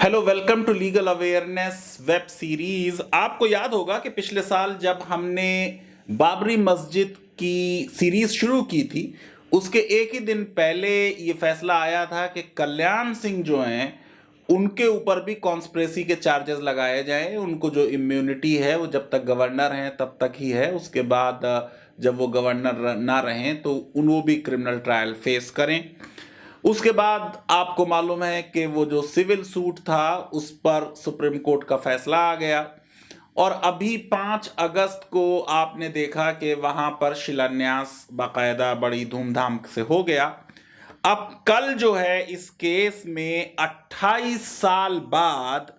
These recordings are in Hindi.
Hello, welcome to legal awareness web series. आपको याद होगा कि पिछले साल जब हमने बाबरी मस्जिद की सीरीज शुरू की थी, उसके एक ही दिन पहले ये फैसला आया था कि कल्याण सिंह जो हैं उनके ऊपर भी कॉन्स्पिरेसी के चार्जेस लगाए जाएं। उनको जो इम्यूनिटी है वो जब तक गवर्नर हैं तब तक ही है, उसके बाद जब वो गवर्नर ना रहें तो वो भी क्रिमिनल ट्रायल फेस करें। उसके बाद आपको मालूम है कि वो जो सिविल सूट था उस पर सुप्रीम कोर्ट का फैसला आ गया और अभी 5 अगस्त को आपने देखा कि वहां पर शिलान्यास बाकायदा बड़ी धूमधाम से हो गया। अब कल जो है इस केस में 28 साल बाद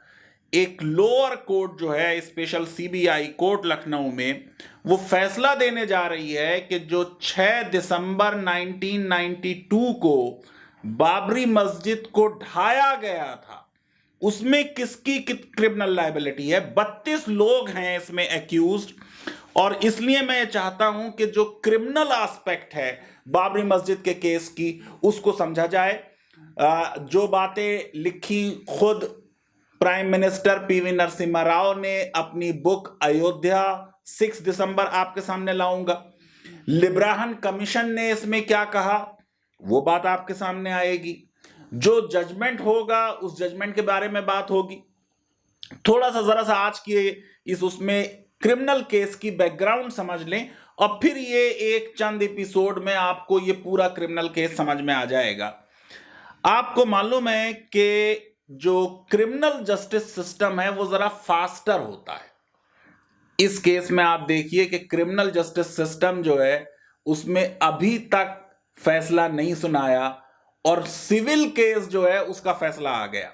एक लोअर कोर्ट जो है स्पेशल सीबीआई कोर्ट लखनऊ में वो फैसला देने जा रही है कि जो 6 दिसंबर 1992 को बाबरी मस्जिद को ढाया गया था उसमें किसकी क्रिमिनल लायबिलिटी है। 32 लोग हैं इसमें एक्यूज्ड और इसलिए मैं चाहता हूं कि जो क्रिमिनल एस्पेक्ट है बाबरी मस्जिद के केस की उसको समझा जाए। जो बातें लिखी खुद prime minister PV Narasimha Rao ने अपनी बुक अयोध्या 6 दिसंबर आपके सामने लाऊंगा। लिब्राहन कमीशन ने इसमें क्या कहा वो बात आपके सामने आएगी। जो जजमेंट होगा उस जजमेंट के बारे में बात होगी। थोड़ा सा जरा सा आज की इस उसमें क्रिमिनल केस की बैकग्राउंड समझ लें और फिर ये एक चंद एपिसोड में आपको ये पूरा क्रिमिनल केस समझ में आ जाएगा। आपको मालूम है कि जो क्रिमिनल जस्टिस सिस्टम है वो जरा फास्टर होता है। इस केस में आप देखिए कि क्रिमिनल जस्टिस सिस्टम जो है उसमें अभी तक फैसला नहीं सुनाया और सिविल केस जो है उसका फैसला आ गया।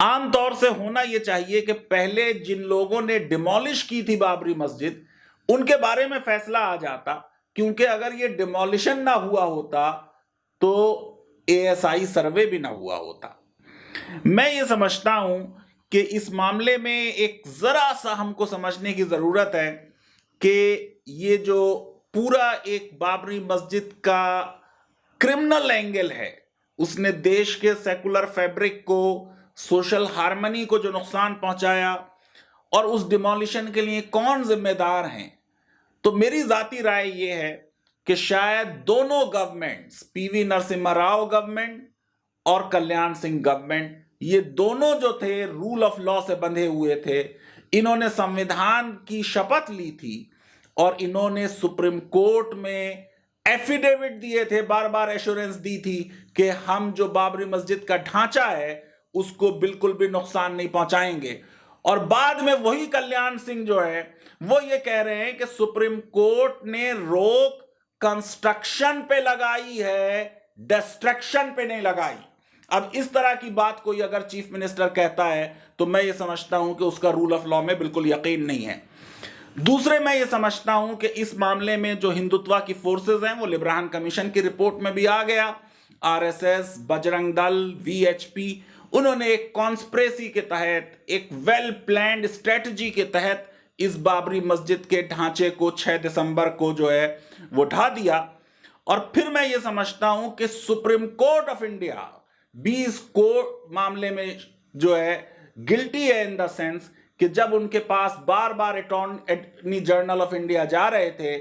आमतौर से होना यह चाहिए कि पहले जिन लोगों ने डिमोलिश की थी बाबरी मस्जिद उनके बारे में फैसला आ जाता, क्योंकि अगर ये डिमोलिशन ना हुआ होता तो एएसआई सर्वे भी ना हुआ होता। मैं ये समझता हूं कि इस मामले में एक जरा सा हमको समझने की जरूरत है कि ये जो पूरा एक बाबरी मस्जिद का क्रिमिनल एंगल है उसने देश के सेकुलर फैब्रिक को, सोशल हार्मनी को जो नुकसान पहुंचाया और उस डिमोलिशन के लिए कौन जिम्मेदार हैं। तो मेरी जाती राय ये है कि शायद दोनों governments, PV Narasimha Rao government और कल्याण सिंह गवर्नमेंट, ये दोनों जो थे रूल ऑफ लॉ से बंधे हुए थे। इन्होंने संविधान की शपथ ली थी और इन्होंने सुप्रीम कोर्ट में एफिडेविट दिए थे, बार बार एश्योरेंस दी थी कि हम जो बाबरी मस्जिद का ढांचा है उसको बिल्कुल भी नुकसान नहीं पहुंचाएंगे। और बाद में वही कल्याण सिंह जो है वो ये कह रहे हैं कि सुप्रीम कोर्ट ने रोक कंस्ट्रक्शन पे लगाई है, डिस्ट्रक्शन पे नहीं लगाई। अब इस तरह की बात कोई अगर चीफ मिनिस्टर कहता है तो मैं ये समझता हूं कि उसका रूल ऑफ लॉ में बिल्कुल यकीन नहीं है। दूसरे मैं ये समझता हूं कि इस मामले में जो हिंदुत्व की फोर्सेस हैं वो लिब्राहन कमीशन की रिपोर्ट में भी आ गया। आरएसएस, बजरंग दल, वीएचपी, उन्होंने एक कॉन्स्पिरेसी के तहत, एक वेल प्लान्ड स्ट्रेटजी के तहत इस बाबरी मस्जिद के ढांचे को 6 दिसंबर को जो है वो ढा दिया। और फिर मैं ये समझता हूं कि सुप्रीम कोर्ट ऑफ इंडिया भी इस कोर्ट मामले में जो है गिल्टी है, इन द सेंस कि जब उनके पास बार बार अटॉर्नी जनरल ऑफ इंडिया जा रहे थे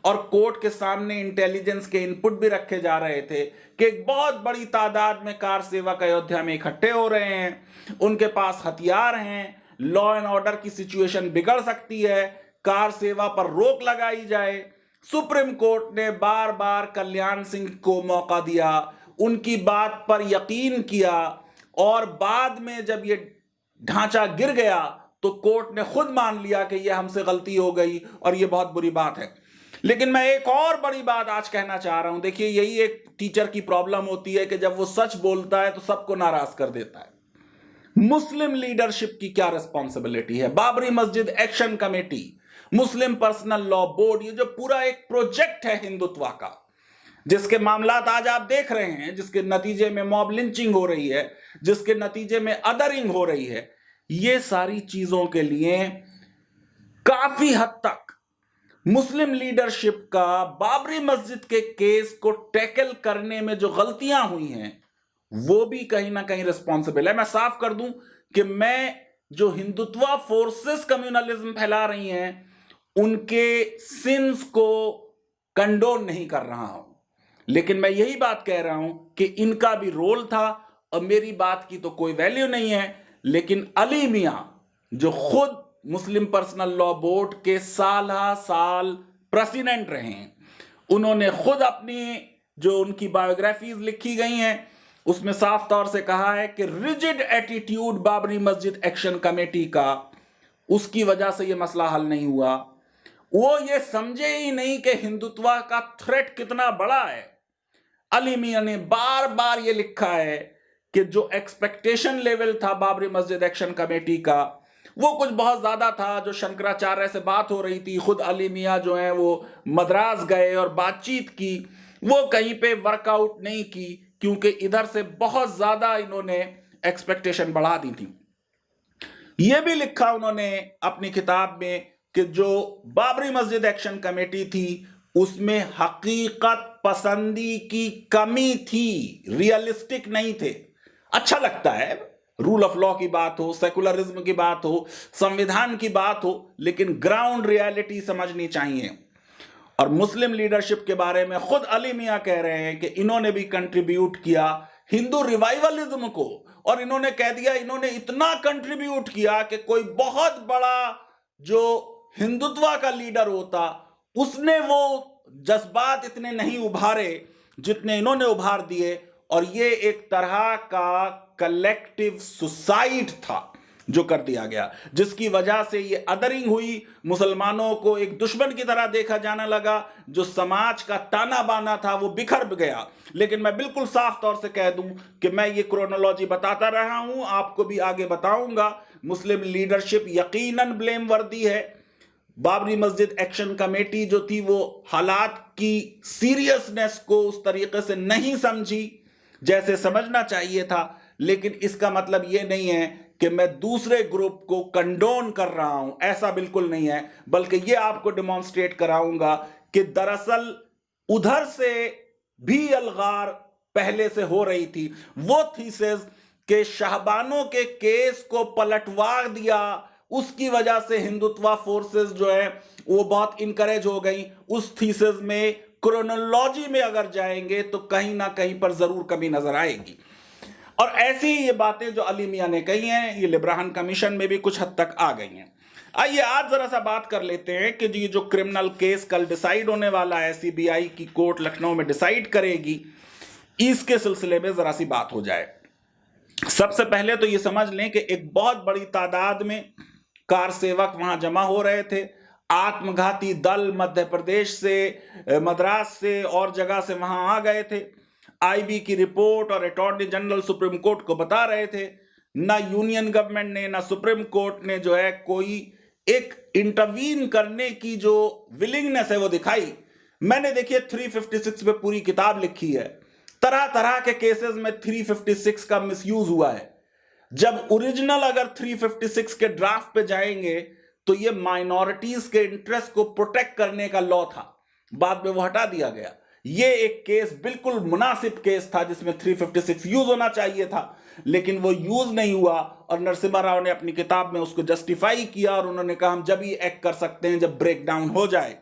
और कोर्ट के सामने इंटेलिजेंस के इनपुट भी रखे जा रहे थे कि एक बहुत बड़ी तादाद में कार सेवक अयोध्या में इकट्ठे हो रहे हैं, उनके पास हथियार हैं, लॉ एंड ऑर्डर की सिचुएशन बिगड़ सकती है, कार सेवा पर रोक लगाई जाए। सुप्रीम कोर्ट ने बार बार कल्याण सिंह को मौका दिया, उनकी बात पर यकीन किया और बाद में जब ये ढांचा गिर गया तो कोर्ट ने खुद मान लिया कि यह हमसे गलती हो गई और यह बहुत बुरी बात है। लेकिन मैं एक और बड़ी बात आज कहना चाह रहा हूं। देखिए, यही एक टीचर की प्रॉब्लम होती है कि जब वो सच बोलता है तो सबको नाराज कर देता है। मुस्लिम लीडरशिप की क्या रिस्पॉन्सिबिलिटी है? बाबरी मस्जिद एक्शन कमेटी, मुस्लिम पर्सनल लॉ बोर्ड, ये जो पूरा एक प्रोजेक्ट है हिंदुत्व का, जिसके मामलात आज आप देख रहे हैं, जिसके नतीजे में मॉब लिंचिंग हो रही है, जिसके नतीजे में अदरिंग हो रही है, ये सारी चीजों के लिए काफी हद तक मुस्लिम लीडरशिप का बाबरी मस्जिद के केस को टैकल करने में जो गलतियां हुई हैं वो भी कहीं ना कहीं रिस्पॉन्सिबल है। मैं साफ कर दूं कि मैं जो हिंदुत्व फोर्सेस कम्युनलिज्म फैला रही हैं उनके सिंस को कंडोन नहीं कर रहा हूं, लेकिन मैं यही बात कह रहा हूं कि इनका भी रोल था। और मेरी बात की तो कोई वैल्यू नहीं है, लेकिन अली मियां जो खुद मुस्लिम पर्सनल लॉ बोर्ड के साल प्रेसिडेंट रहे हैं, उन्होंने खुद अपनी जो उनकी बायोग्राफीज लिखी गई हैं उसमें साफ तौर से कहा है कि रिजिड एटीट्यूड बाबरी मस्जिद एक्शन कमेटी का, उसकी वजह से यह मसला हल नहीं हुआ। वो ये समझे ही नहीं कि हिंदुत्व का थ्रेट कितना बड़ा है। अली मियां ने बार बार ये लिखा है कि जो एक्सपेक्टेशन लेवल था बाबरी मस्जिद एक्शन कमेटी का वो कुछ बहुत ज्यादा था। जो शंकराचार्य से बात हो रही थी, खुद अली मियां जो है वो मद्रास गए और बातचीत की, वो कहीं पे वर्कआउट नहीं की क्योंकि इधर से बहुत ज्यादा इन्होंने एक्सपेक्टेशन बढ़ा दी थी। यह भी लिखा उन्होंने अपनी किताब में कि जो बाबरी मस्जिद एक्शन कमेटी थी उसमें हकीकत पसंदी की कमी थी, रियलिस्टिक नहीं थे। अच्छा लगता है रूल ऑफ लॉ की बात हो, सेकुलरिज्म की बात हो, संविधान की बात हो, लेकिन ग्राउंड रियलिटी समझनी चाहिए। और मुस्लिम लीडरशिप के बारे में खुद अली मियां कह रहे हैं कि इन्होंने भी कंट्रीब्यूट किया हिंदू रिवाइवलिज्म को, और इन्होंने कह दिया इन्होंने इतना कंट्रीब्यूट किया कि कोई बहुत बड़ा जो हिंदुत्व का लीडर होता उसने वो जज्बात इतने नहीं उभारे जितने इन्होंने उभार दिए। और ये एक तरह का कलेक्टिव सुसाइड था जो कर दिया गया, जिसकी वजह से ये अदरिंग हुई, मुसलमानों को एक दुश्मन की तरह देखा जाने लगा, जो समाज का ताना बाना था वो बिखर गया। लेकिन मैं बिल्कुल साफ तौर से कह दूं कि मैं ये क्रोनोलॉजी बताता रहा हूं, आपको भी आगे बताऊंगा। मुस्लिम लीडरशिप यकीनन ब्लेम वर्दी है। बाबरी मस्जिद एक्शन कमेटी जो थी वो हालात की सीरियसनेस को उस तरीके से नहीं समझी जैसे समझना चाहिए था। लेकिन इसका मतलब ये नहीं है कि मैं दूसरे ग्रुप को कंडोन कर रहा हूं, ऐसा बिल्कुल नहीं है, बल्कि ये आपको डिमॉन्स्ट्रेट कराऊंगा कि दरअसल उधर से भी अलगार पहले से हो रही थी। वो थीसिस के शाहबानों के केस को पलटवार दिया, उसकी वजह से हिंदुत्व फोर्सेस जो है वो बहुत इनकरेज हो गई। उस थीसिस में क्रोनोलॉजी में अगर जाएंगे तो कहीं ना कहीं पर जरूर कमी नजर आएगी। और ऐसी ही ये बातें जो अली मियां ने कही हैं ये लिब्राहन कमीशन में भी कुछ हद तक आ गई हैं। आइए आज जरा सा बात कर लेते हैं कि ये जो क्रिमिनल केस कल डिसाइड होने वाला है, सीबीआई की कोर्ट लखनऊ में डिसाइड करेगी, इसके सिलसिले में जरा सी बात हो जाए। सबसे पहले तो ये समझ लें कि एक बहुत बड़ी तादाद में कार सेवक वहां जमा हो रहे थे। आत्मघाती दल मध्य प्रदेश से, मद्रास से और जगह से वहां आ गए थे। आईबी की रिपोर्ट और अटॉर्नी जनरल सुप्रीम कोर्ट को बता रहे थे, ना यूनियन गवर्नमेंट ने ना सुप्रीम कोर्ट ने जो है कोई एक इंटरवीन करने की जो विलिंगनेस है वो दिखाई। मैंने देखिए 356 पे पूरी किताब लिखी है, तरह तरह के केसेस में 356 का मिसयूज हुआ है। जब ओरिजिनल अगर 356 के ड्राफ्ट पे जाएंगे तो ये माइनॉरिटीज के इंटरेस्ट को प्रोटेक्ट करने का लॉ था, बाद में वो हटा दिया गया। ये एक केस बिल्कुल मुनासिब केस था जिसमें 356 यूज होना चाहिए था, लेकिन वो यूज नहीं हुआ। और नरसिम्हा राव ने अपनी किताब में उसको जस्टिफाई किया और उन्होंने कहा हम जब ही एक्ट कर सकते हैं जब ब्रेक डाउन हो जाए।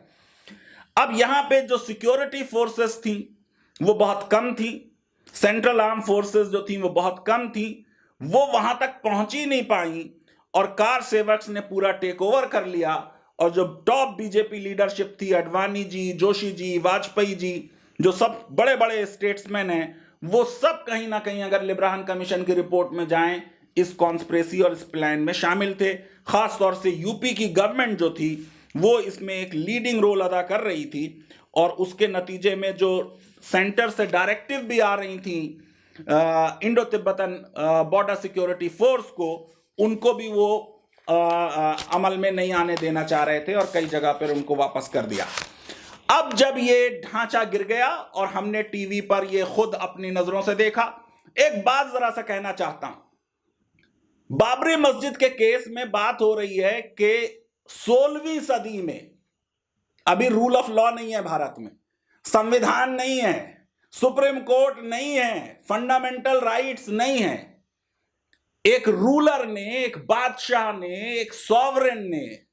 अब यहां पे जो सिक्योरिटी फोर्सेस थी वो बहुत कम थी, सेंट्रल आर्म फोर्सेस जो थी वो बहुत कम थी, वो वहां तक पहुंच ही नहीं पाई और कार सेवक्स ने पूरा टेक ओवर कर लिया। और जो टॉप बीजेपी लीडरशिप थी, अडवाणी जी, जोशी जी, वाजपेयी जी, जो सब बड़े बड़े स्टेट्समैन हैं, वो सब कहीं ना कहीं अगर लिब्राहन कमीशन की रिपोर्ट में जाएं इस कॉन्स्पिरेसी और इस प्लान में शामिल थे। खास तौर से यूपी की गवर्नमेंट जो थी वो इसमें एक लीडिंग रोल अदा कर रही थी और उसके नतीजे में जो सेंटर से डायरेक्टिव भी आ रही थी Indo Tibetan border security force को, उनको भी वो अमल में नहीं आने देना चाह रहे थे और कई जगह पर उनको वापस कर दिया। अब जब ये ढांचा गिर गया और हमने टीवी पर ये खुद अपनी नजरों से देखा, एक बात जरा सा कहना चाहता हूं। बाबरी मस्जिद के केस में बात हो रही है कि 16वीं सदी में, अभी रूल ऑफ लॉ नहीं है भारत में, संविधान नहीं है, सुप्रीम कोर्ट नहीं है, फंडामेंटल राइट्स नहीं है। एक रूलर ने, एक बादशाह ने, एक सॉवरेन ने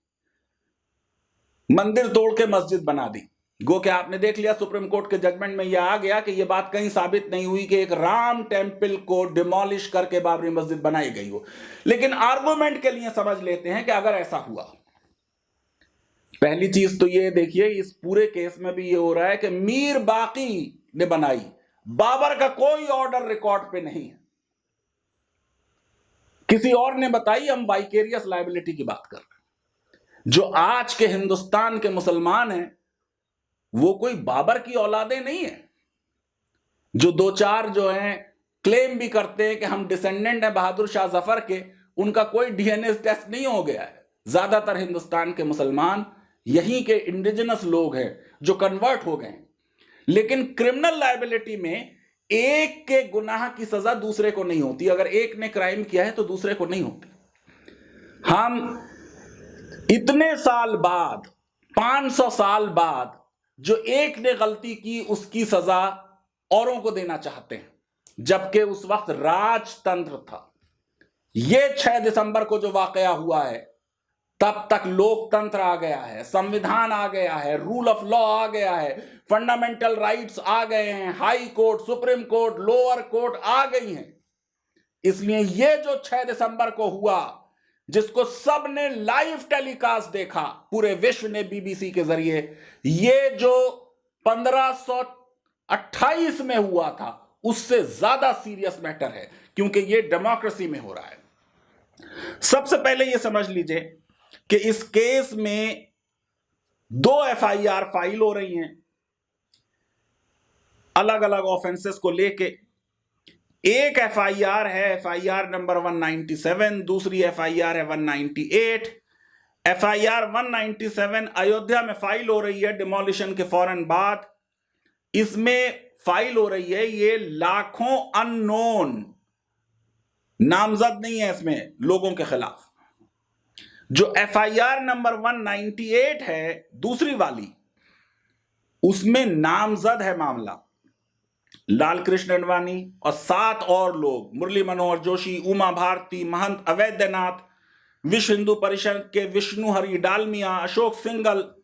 मंदिर तोड़ के मस्जिद बना दी। गो के आपने देख लिया सुप्रीम कोर्ट के जजमेंट में यह आ गया कि यह बात कहीं साबित नहीं हुई कि एक राम टेम्पल को डिमोलिश करके बाबरी मस्जिद बनाई गई हो। लेकिन आर्गुमेंट के लिए समझ लेते हैं कि अगर ऐसा हुआ, पहली चीज तो ये देखिए, इस पूरे केस में भी ये हो रहा है कि मीर बाकी ने बनाई, बाबर का कोई ऑर्डर रिकॉर्ड पे नहीं है, किसी और ने बताई। हम वाइकेरियस लायबिलिटी की बात कर रहे हैं। जो आज के हिंदुस्तान के मुसलमान हैं वो कोई बाबर की औलादे नहीं है। जो दो चार जो हैं क्लेम भी करते हैं कि हम डिसेंडेंट हैं बहादुर शाह जफर के, उनका कोई डीएनए टेस्ट नहीं हो गया है। ज्यादातर हिंदुस्तान के मुसलमान यहीं के इंडिजिनस लोग हैं जो कन्वर्ट हो गए हैं। लेकिन क्रिमिनल लायबिलिटी में एक के गुनाह की सजा दूसरे को नहीं होती। अगर एक ने क्राइम किया है तो दूसरे को नहीं होती। हम इतने साल बाद, 500 साल बाद, जो एक ने गलती की उसकी सजा औरों को देना चाहते हैं, जबकि उस वक्त राजतंत्र था। यह 6 दिसंबर को जो वाकया हुआ है, तब तक लोकतंत्र आ गया है, संविधान आ गया है, रूल ऑफ लॉ आ गया है, फंडामेंटल राइट्स आ गए हैं, high court, supreme court, lower court आ गई हैं। इसलिए यह जो 6 दिसंबर को हुआ, जिसको सबने लाइव टेलीकास्ट देखा, पूरे विश्व ने बीबीसी के जरिए, ये जो 1528 में हुआ था उससे ज्यादा सीरियस मैटर है, क्योंकि ये डेमोक्रेसी में हो रहा है। सबसे पहले ये समझ लीजिए कि इस केस में 2 एफआईआर फाइल हो रही हैं अलग अलग ऑफेंसेस को लेके। एक एफआईआर है एफआईआर नंबर 197, दूसरी एफआईआर है 198। एफआईआर 197 अयोध्या में फाइल हो रही है डिमोलिशन के फौरन बाद। इसमें फाइल हो रही है ये लाखों अननोन, नामजद नहीं है इसमें, लोगों के खिलाफ। जो एफआईआर नंबर 198 है दूसरी वाली, उसमें नामजद है मामला लाल कृष्ण अडवाणी और 7 और लोग, मुरली मनोहर जोशी, उमा भारती, महंत अवैधनाथ, विश्व हिंदू परिषद के विष्णु हरि डालमिया, अशोक सिंघल।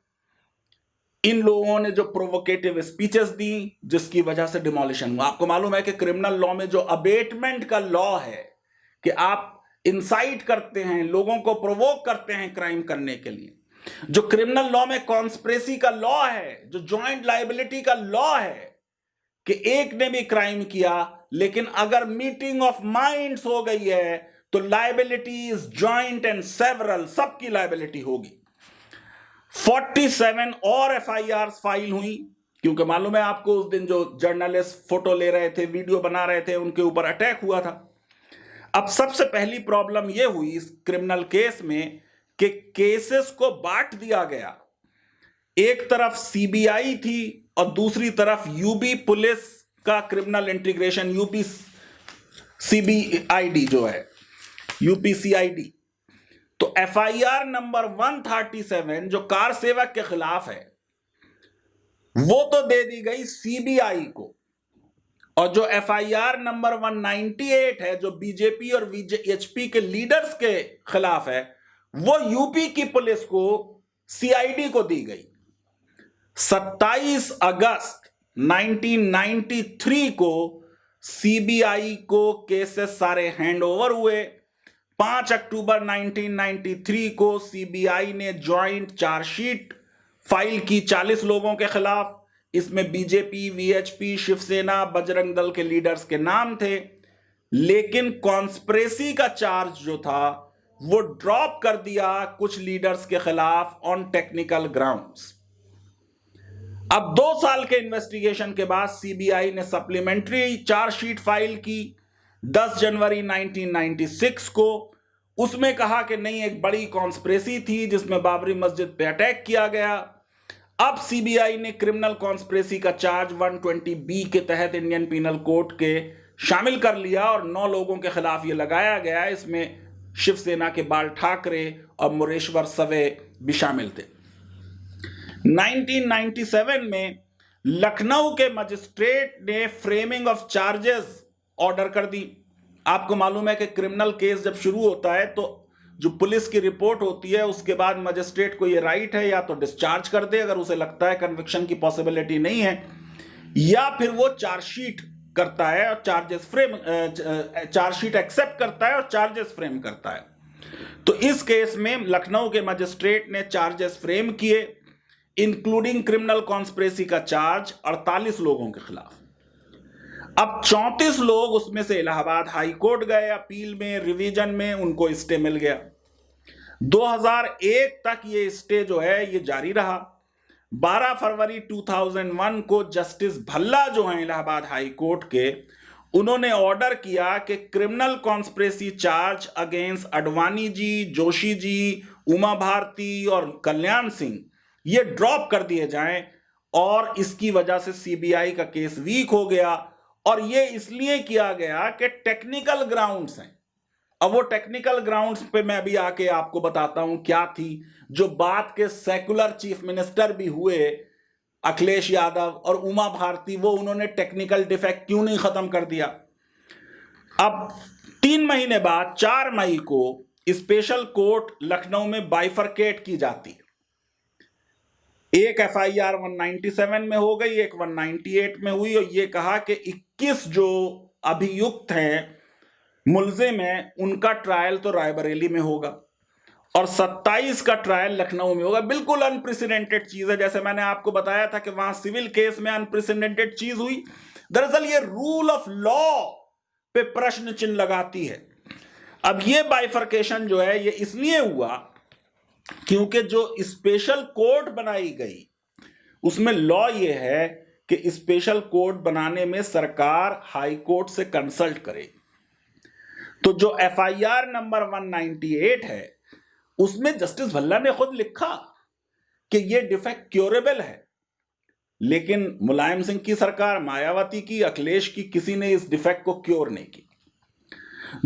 इन लोगों ने जो प्रोवोकेटिव स्पीचेस दी जिसकी वजह से डिमोलिशन हुआ। आपको मालूम है कि क्रिमिनल लॉ में जो अबेटमेंट का लॉ है कि आप इंसाइट करते हैं, लोगों को प्रोवोक करते हैं क्राइम करने के लिए। जो क्रिमिनल लॉ में कॉन्स्पिरेसी का लॉ है, जो जॉइंट लायबिलिटी का लॉ है कि एक ने भी क्राइम किया, लेकिन अगर मीटिंग ऑफ माइंड्स हो गई है तो liability is joint and several, सबकी लायबिलिटी होगी। 47 और एफआईआर फाइल हुई, क्योंकि मालूम है आपको उस दिन जो जर्नलिस्ट फोटो ले रहे थे, वीडियो बना रहे थे, उनके ऊपर अटैक हुआ था। अब सबसे पहली प्रॉब्लम यह हुई इस क्रिमिनल केस में कि केसेस को बांट दिया गया। एक तरफ सीबीआई थी और दूसरी तरफ यूपी पुलिस का क्रिमिनल इंटीग्रेशन, यूपी सीबीआईडी जो है, यूपी सीआईडी। तो एफआईआर नंबर 137 जो कार सेवक के खिलाफ है, वो तो दे दी गई सीबीआई को, और जो एफआईआर नंबर 198 है जो बीजेपी और वीएचपी के लीडर्स के खिलाफ है, वो यूपी की पुलिस को, सीआईडी को दी गई। 27 अगस्त 1993 को सीबीआई को केसेस सारे हैंडओवर हुए। 5 अक्टूबर 1993 को सीबीआई ने जॉइंट चार्जशीट फाइल की 40 लोगों के खिलाफ। इसमें बीजेपी, वीएचपी, शिवसेना, बजरंग दल के लीडर्स के नाम थे, लेकिन कॉन्स्पिरेसी का चार्ज जो था वो ड्रॉप कर दिया कुछ लीडर्स के खिलाफ ऑन टेक्निकल ग्राउंड्स। अब 2 साल के इन्वेस्टिगेशन के बाद सीबीआई ने सप्लीमेंट्री चार्जशीट फाइल की 10 जनवरी 1996 को। उसमें कहा कि नहीं, एक बड़ी कॉन्स्पिरेसी थी जिसमें बाबरी मस्जिद पे अटैक किया गया। अब सीबीआई ने क्रिमिनल कॉन्स्पिरेसी का चार्ज 120B के तहत इंडियन पीनल कोड के शामिल कर लिया और 9 लोगों के खिलाफ यह लगाया गया। इसमें शिवसेना के बाल ठाकरे और मुरेश्वर सवे भी शामिल थे। 1997 में लखनऊ के मजिस्ट्रेट ने फ्रेमिंग ऑफ चार्जेस ऑर्डर कर दी। आपको मालूम है कि क्रिमिनल केस जब शुरू होता है तो जो पुलिस की रिपोर्ट होती है उसके बाद मजिस्ट्रेट को ये राइट है या तो डिस्चार्ज कर दे अगर उसे लगता है कन्विक्शन की पॉसिबिलिटी नहीं है, या फिर वो चार्जशीट करता है और चार्जशीट एक्सेप्ट करता है और चार्जेस फ्रेम करता है। तो इस केस में लखनऊ के मजिस्ट्रेट ने चार्जेस फ्रेम किए, इंक्लूडिंग क्रिमिनल कॉन्स्पिरेसी का चार्ज 48 लोगों के खिलाफ। अब 34 लोग उसमें से इलाहाबाद हाई कोर्ट गए, अपील में, रिवीजन में, उनको स्टे मिल गया। 2001 तक ये स्टे जो है ये जारी रहा। 12 फरवरी 2001 को जस्टिस भल्ला जो हैं इलाहाबाद हाई कोर्ट के, उन्होंने ऑर्डर किया कि criminal conspiracy charge against Advani ji, Joshi ji, Uma Bharti और कल्याण सिंह ये ड्रॉप कर दिए जाएं, और इसकी वजह से सीबीआई का केस वीक हो गया। और ये इसलिए किया गया कि टेक्निकल ग्राउंड्स हैं। अब वो टेक्निकल ग्राउंड्स पे मैं अभी आके आपको बताता हूं क्या थी, जो बात के सेकुलर चीफ मिनिस्टर भी हुए अखिलेश यादव और उमा भारती, वो उन्होंने टेक्निकल डिफेक्ट क्यों नहीं खत्म कर दिया। अब 3 महीने बाद 4 मई को स्पेशल कोर्ट लखनऊ में बाइफरकेट की जाती है। एक एफआईआर 197 में हो गई, एक 198 में हुई, और ये कहा कि 21 जो अभियुक्त हैं, मुल्जिम हैं, उनका ट्रायल तो रायबरेली में होगा और 27 का ट्रायल लखनऊ में होगा। बिल्कुल अनप्रेसिडेंटेड चीज है। जैसे मैंने आपको बताया था कि वहां सिविल केस में अनप्रेसिडेंटेड चीज हुई, दरअसल ये रूल ऑफ लॉ पे प्रश्न चिन्ह लगाती है। अब ये बाइफरकेशन जो है ये इसलिए हुआ क्योंकि जो स्पेशल कोर्ट बनाई गई उसमें लॉ ये है कि स्पेशल कोर्ट बनाने में सरकार हाई कोर्ट से कंसल्ट करे। तो जो एफआईआर नंबर 198 है उसमें जस्टिस भल्ला ने खुद लिखा कि ये डिफेक्ट क्योरेबल है, लेकिन मुलायम सिंह की सरकार, मायावती की, अखिलेश की, किसी ने इस डिफेक्ट को क्योर नहीं की।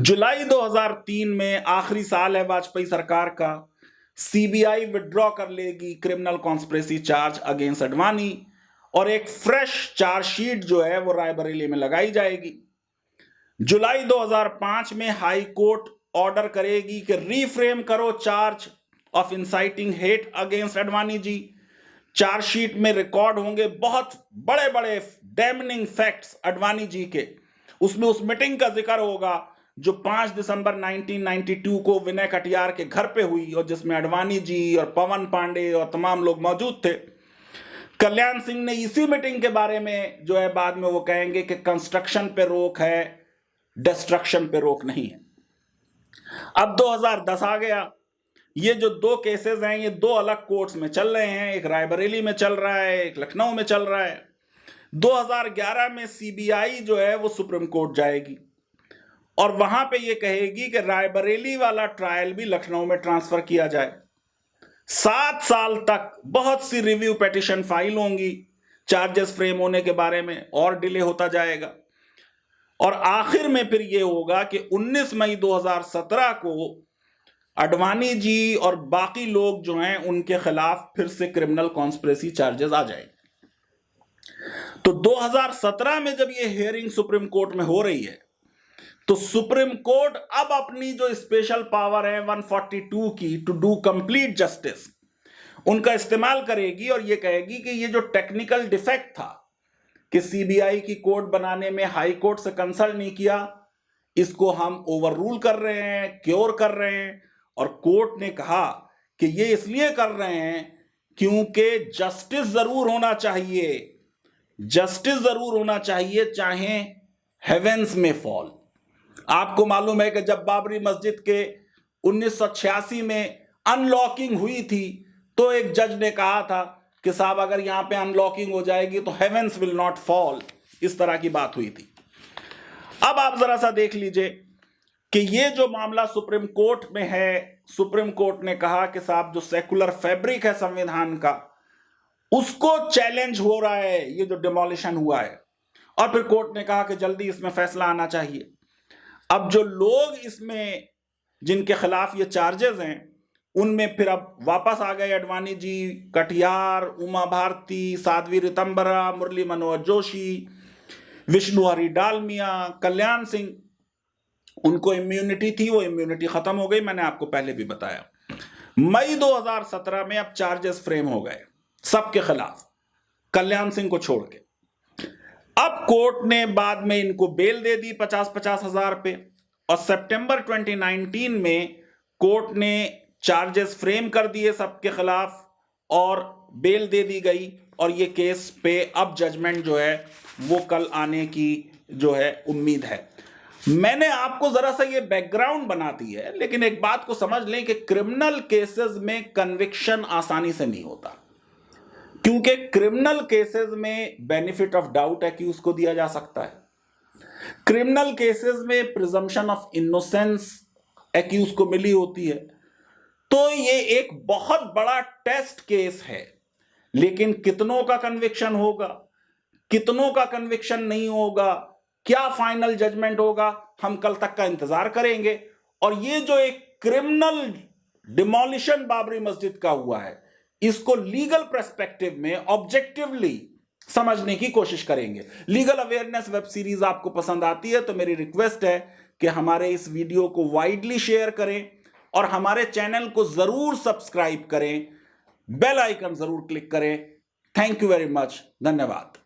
जुलाई 2003 में, आखिरी साल है वाजपेयी सरकार का, सीबीआई विड्रॉ कर लेगी criminal conspiracy charge against Advani और एक फ्रेश चार्जशीट जो है वो रायबरेली में लगाई जाएगी। जुलाई 2005 में हाई कोर्ट ऑर्डर करेगी कि रीफ्रेम करो charge of inciting hate against Advani ji. Chargesheet में रिकॉर्ड होंगे बहुत बड़े बड़े डैमनिंग फैक्ट्स अडवाणी जी के। उसमें उस मीटिंग का जिक्र होगा जो 5 दिसंबर 1992 को विनय कटियार के घर पे हुई और जिसमें अडवाणी जी और पवन पांडे और तमाम लोग मौजूद थे। कल्याण सिंह ने इसी मीटिंग के बारे में जो है बाद में वो कहेंगे कि कंस्ट्रक्शन पे रोक है, डिस्ट्रक्शन पे रोक नहीं है। अब 2010 आ गया। ये जो 2 केसेस हैं ये 2 अलग कोर्ट्स में चल रहे हैं, एक रायबरेली में चल रहा है, एक लखनऊ में चल रहा है। 2011 में सीबीआई जो है वो सुप्रीम कोर्ट जाएगी और वहां पे ये कहेगी कि रायबरेली वाला ट्रायल भी लखनऊ में ट्रांसफर किया जाए। 7 साल तक बहुत सी रिव्यू पिटीशन फाइल होंगी चार्जेस फ्रेम होने के बारे में, और डिले होता जाएगा। और आखिर में फिर ये होगा कि 19 मई 2017 को अडवाणी जी और बाकी लोग जो हैं उनके खिलाफ फिर से क्रिमिनल कॉन्स्पिरेसी चार्जेस आ जाएंगे। तो 2017 में जब ये हियरिंग सुप्रीम कोर्ट में हो रही है तो सुप्रीम कोर्ट अब अपनी जो स्पेशल पावर है 142 की, टू डू कंप्लीट जस्टिस, उनका इस्तेमाल करेगी और ये कहेगी कि ये जो टेक्निकल डिफेक्ट था कि सीबीआई की कोर्ट बनाने में हाई कोर्ट से कंसल्ट नहीं किया, इसको हम ओवर रूल कर रहे हैं, क्योर कर रहे हैं। और कोर्ट ने कहा कि ये इसलिए कर रहे हैं क्योंकि जस्टिस जरूर होना चाहिए, जस्टिस जरूर होना चाहिए चाहे हेवेंस में फॉल। आपको मालूम है कि जब बाबरी मस्जिद के 1986 में अनलॉकिंग हुई थी तो एक जज ने कहा था कि साहब अगर यहां पे अनलॉकिंग हो जाएगी तो हेवेंस विल नॉट फॉल, इस तरह की बात हुई थी। अब आप जरा सा देख लीजिए कि ये जो मामला सुप्रीम कोर्ट में है, सुप्रीम कोर्ट ने कहा कि साहब जो सेकुलर फैब्रिक है संविधान का उसको चैलेंज हो रहा है, ये जो डिमोलिशन हुआ है। और फिर कोर्ट ने कहा कि जल्दी इसमें फैसला आना चाहिए। अब जो लोग इसमें जिनके खिलाफ ये चार्जेस हैं उनमें फिर अब वापस आ गए अडवाणी जी, कटियार, उमा भारती, साध्वी रितंबरा, मुरली मनोहर जोशी, विष्णु हरि डालमिया, कल्याण सिंह। उनको इम्यूनिटी थी, वो इम्यूनिटी खत्म हो गई, मैंने आपको पहले भी बताया। मई 2017 में अब चार्जेस फ्रेम हो गए सबके खिलाफ, कल्याण सिंह को छोड़ के। अब कोर्ट ने बाद में इनको बेल दे दी 50-50 हजार पे, और सितंबर 2019 में कोर्ट ने चार्जेस फ्रेम कर दिए सबके खिलाफ और बेल दे दी गई, और ये केस पे अब जजमेंट जो है वो कल आने की जो है उम्मीद है। मैंने आपको जरा सा ये बैकग्राउंड बना दी है, लेकिन एक बात को समझ लें कि क्रिमिनल केसेस में कन्विक्शन आसानी से नहीं होता, क्योंकि क्रिमिनल केसेस में बेनिफिट ऑफ डाउट एक्यूज को दिया जा सकता है। क्रिमिनल केसेस में प्रिजम्पशन ऑफ इनोसेंस एक्यूज को मिली होती है। तो ये एक बहुत बड़ा टेस्ट केस है, लेकिन कितनों का कन्विक्शन होगा, कितनों का कन्विक्शन नहीं होगा, क्या फाइनल जजमेंट होगा, हम कल तक का इंतजार करेंगे। और ये जो एक क्रिमिनल डिमोलिशन बाबरी मस्जिद का हुआ है, इसको लीगल पर्सपेक्टिव में ऑब्जेक्टिवली समझने की कोशिश करेंगे। लीगल अवेयरनेस वेब सीरीज आपको पसंद आती है तो मेरी रिक्वेस्ट है कि हमारे इस वीडियो को वाइडली शेयर करें और हमारे चैनल को जरूर सब्सक्राइब करें, बेल आइकन जरूर क्लिक करें। थैंक यू वेरी मच, धन्यवाद।